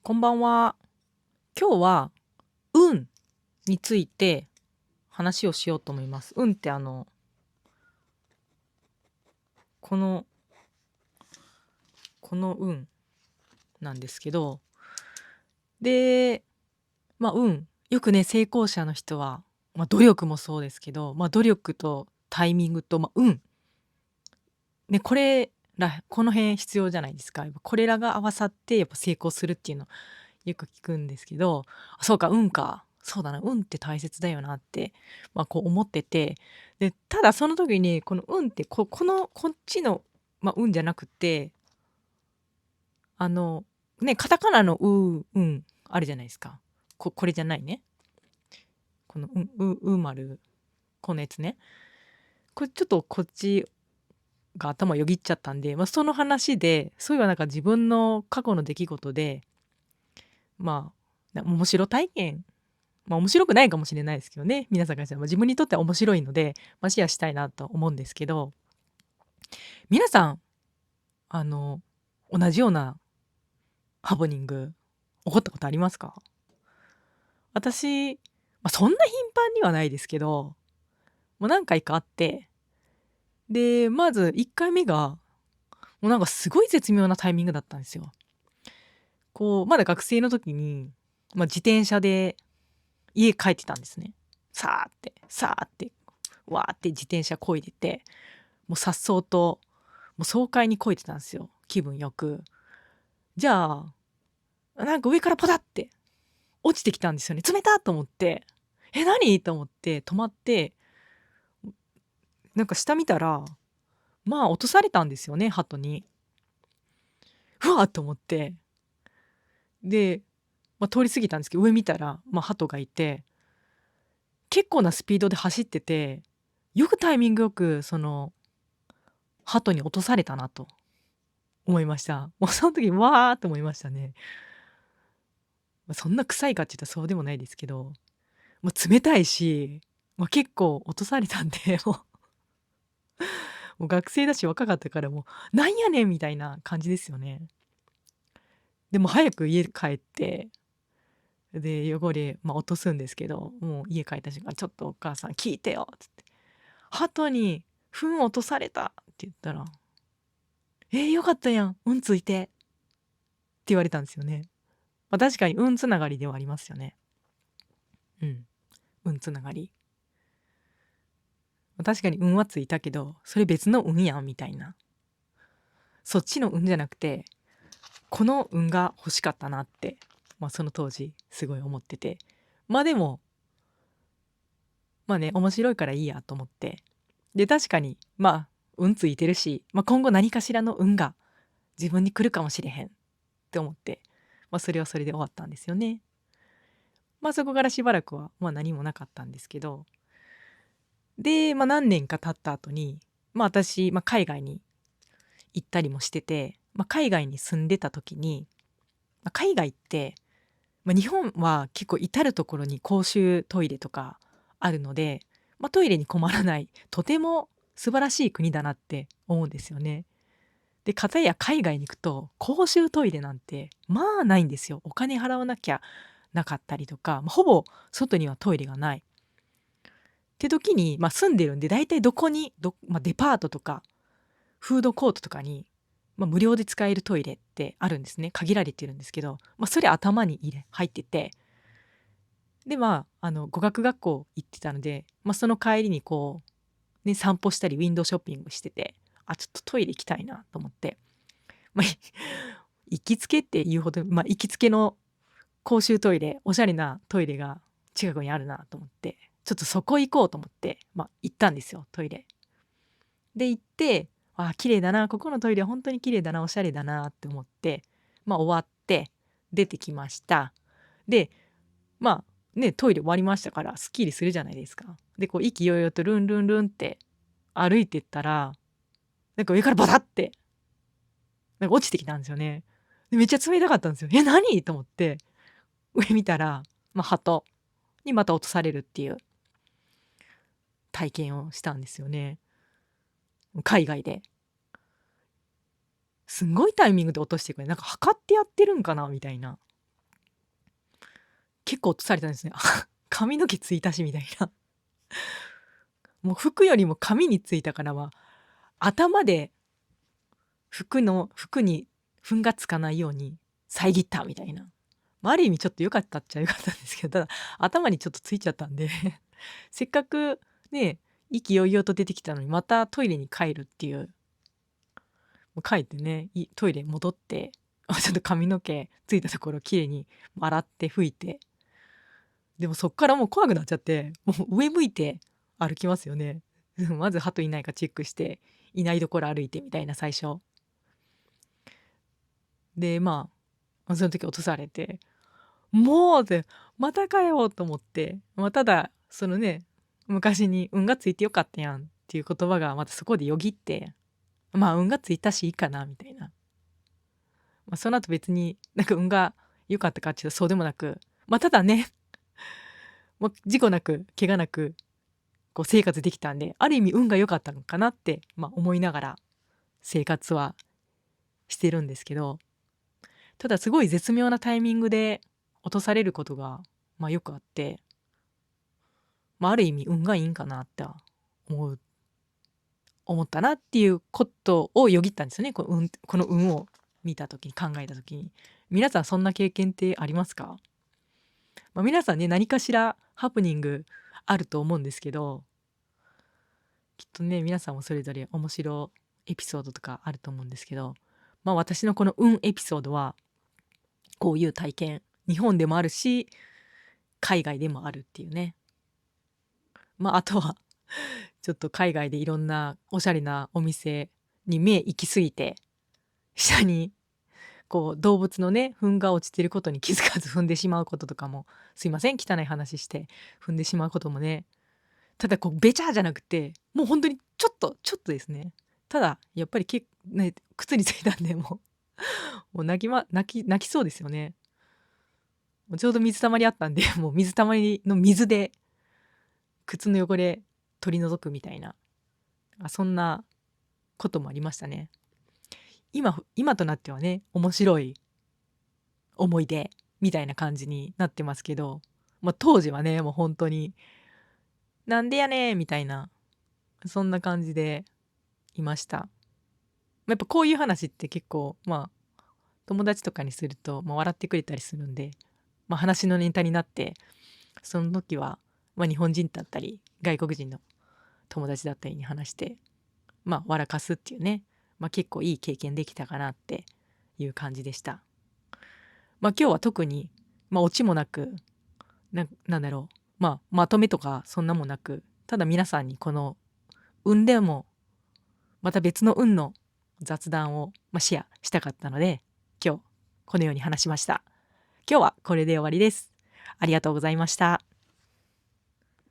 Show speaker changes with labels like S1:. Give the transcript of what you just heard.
S1: こんばんは。今日は運について話をしようと思います。運ってこの運なんですけど、で、運、よくね、成功者の人は、努力もそうですけど、努力とタイミングと、運、ね、この辺必要じゃないですか。やっぱこれらが合わさってやっぱ成功するっていうのよく聞くんですけど、そうか、運か。そうだな、運って大切だよなって、こう思ってて、で、ただその時に、この運って、こっちの、運じゃなくて、あの、カタカナの運あるじゃないですか。これじゃないね。この、丸、このやつね。これちょっとこっちが頭よぎっちゃったんで、その話で、そういえばなんか自分の過去の出来事で、面白体験、面白くないかもしれないですけどね、皆さんからしたら、自分にとっては面白いので、シェアしたいなと思うんですけど、皆さん、あの、同じようなハプニング起こったことありますか？私、そんな頻繁にはないですけど、何回かあって、で、まず1回目が、もうなんかすごい絶妙なタイミングだったんですよ。こう、まだ学生の時に、自転車で家帰ってたんですね。さーって、わーって自転車漕いでて、もう颯爽と、もう爽快に漕いでたんですよ。気分よく。じゃあ、なんか上からポタって落ちてきたんですよね。冷たと思って。何と思って止まって、なんか下見たら、落とされたんですよね、鳩に。うわーと思って。で、通り過ぎたんですけど、上見たら、鳩がいて、結構なスピードで走ってて、よくタイミングよく、鳩に落とされたなと思いました。もうその時、わーって思いましたね。そんな臭いかって言ったらそうでもないですけど、冷たいし、結構落とされたんで、もう学生だし若かったからもう、なんやねんみたいな感じですよね。でも早く家帰って、で、汚れ、落とすんですけど、もう家帰った瞬間、「ちょっとお母さん聞いてよ」つって。「鳩に糞落とされた」って言ったら、よかったやん、運ついて」って言われたんですよね。確かに運つながりではありますよね。うん、運つながり。確かに運はついたけど、それ別の運やんみたいな。そっちの運じゃなくて、この運が欲しかったなって、その当時すごい思ってて。でも、面白いからいいやと思って。で、確かに、運ついてるし、今後何かしらの運が自分に来るかもしれへんって思って、それはそれで終わったんですよね。そこからしばらくは、何もなかったんですけど、で、何年か経った後に、私、海外に行ったりもしてて、海外に住んでた時に、海外って、日本は結構至る所に公衆トイレとかあるので、トイレに困らない、とても素晴らしい国だなって思うんですよね。で、かたや海外に行くと、公衆トイレなんて、ないんですよ。お金払わなきゃなかったりとか、ほぼ外にはトイレがない。って時に、住んでるんで、大体どこに、デパートとか、フードコートとかに、無料で使えるトイレってあるんですね。限られてるんですけど、それ頭に入ってて、で、語学学校行ってたので、その帰りにこう、ね、散歩したりウィンドウショッピングしてて、ちょっとトイレ行きたいなと思って、まあ、行きつけっていうほど、行きつけの公衆トイレ、おしゃれなトイレが近くにあるなと思って、ちょっとそこ行こうと思って、行ったんですよ、トイレ。で、行って、綺麗だな、ここのトイレ本当に綺麗だな、おしゃれだなって思って、終わって出てきました。で、トイレ終わりましたから、すっきりするじゃないですか。で、こう意気揚々とルンルンルンって歩いてったら、なんか上からバタって、なんか落ちてきたんですよね。で、めっちゃ冷たかったんですよ。何？と思って、上見たら、鳩にまた落とされるっていう体験をしたんですよね。海外で。すんごいタイミングで落としてくる。なんか測ってやってるんかなみたいな。結構落とされたんですね。髪の毛ついたしみたいな。もう服よりも髪についたからは、頭で服に糞がつかないように遮ったみたいな。ある意味ちょっと良かったっちゃ良かったんですけど、ただ頭にちょっとついちゃったんでせっかくね、意気揚々と出てきたのにまたトイレに帰るっていう。もう帰ってね、トイレ戻って、ちょっと髪の毛ついたところきれいに洗って拭いて、でもそっからもう怖くなっちゃって、もう上向いて歩きますよね。まず鳩いないかチェックして、いないところ歩いてみたいな最初。で、その時落とされて、もうってまたかよと思って、ただそのね、昔に運がついてよかったやんっていう言葉がまたそこでよぎって、運がついたしいいかなみたいな。その後別になんか運が良かったかっていうとそうでもなく、ただね、事故なく怪我なくこう生活できたんで、ある意味運が良かったのかなって、思いながら生活はしてるんですけど、ただすごい絶妙なタイミングで落とされることが、よくあって、ある意味運がいいんかなって思う思ったなっていうことをよぎったんですよね。この運を見た時に考えた時に。皆さんそんな経験ってありますか？皆さんね、何かしらハプニングあると思うんですけど、きっとね、皆さんもそれぞれ面白いエピソードとかあると思うんですけど、私のこの運エピソードは、こういう体験、日本でもあるし、海外でもあるっていうね。あとは、ちょっと海外でいろんなおしゃれなお店に目行き過ぎて、下にこう動物のね、糞が落ちてることに気づかず踏んでしまうこととかも、すいません、汚い話して踏んでしまうこともね、ただこうベチャーじゃなくて、もう本当にちょっとですね。ただやっぱりね、靴についたんで、もう泣きそうですよね。もうちょうど水たまりあったんで、もう水たまりの水で靴の汚れ取り除くみたいな、そんなこともありましたね。今となってはね、面白い思い出みたいな感じになってますけど、当時はね、もう本当に「なんでやねん」みたいな、そんな感じでいました。やっぱこういう話って結構、友達とかにすると、笑ってくれたりするんで、話のネタになって、その時は、日本人だったり、外国人の友達だったりに話して、笑かすっていうね、結構いい経験できたかなっていう感じでした。今日は特に、オチもなく、なんだろう、まとめとかそんなもなく、ただ皆さんにこの運でもまた別の運の雑談を、シェアしたかったので、今日このように話しました。今日はこれで終わりです。ありがとうございました。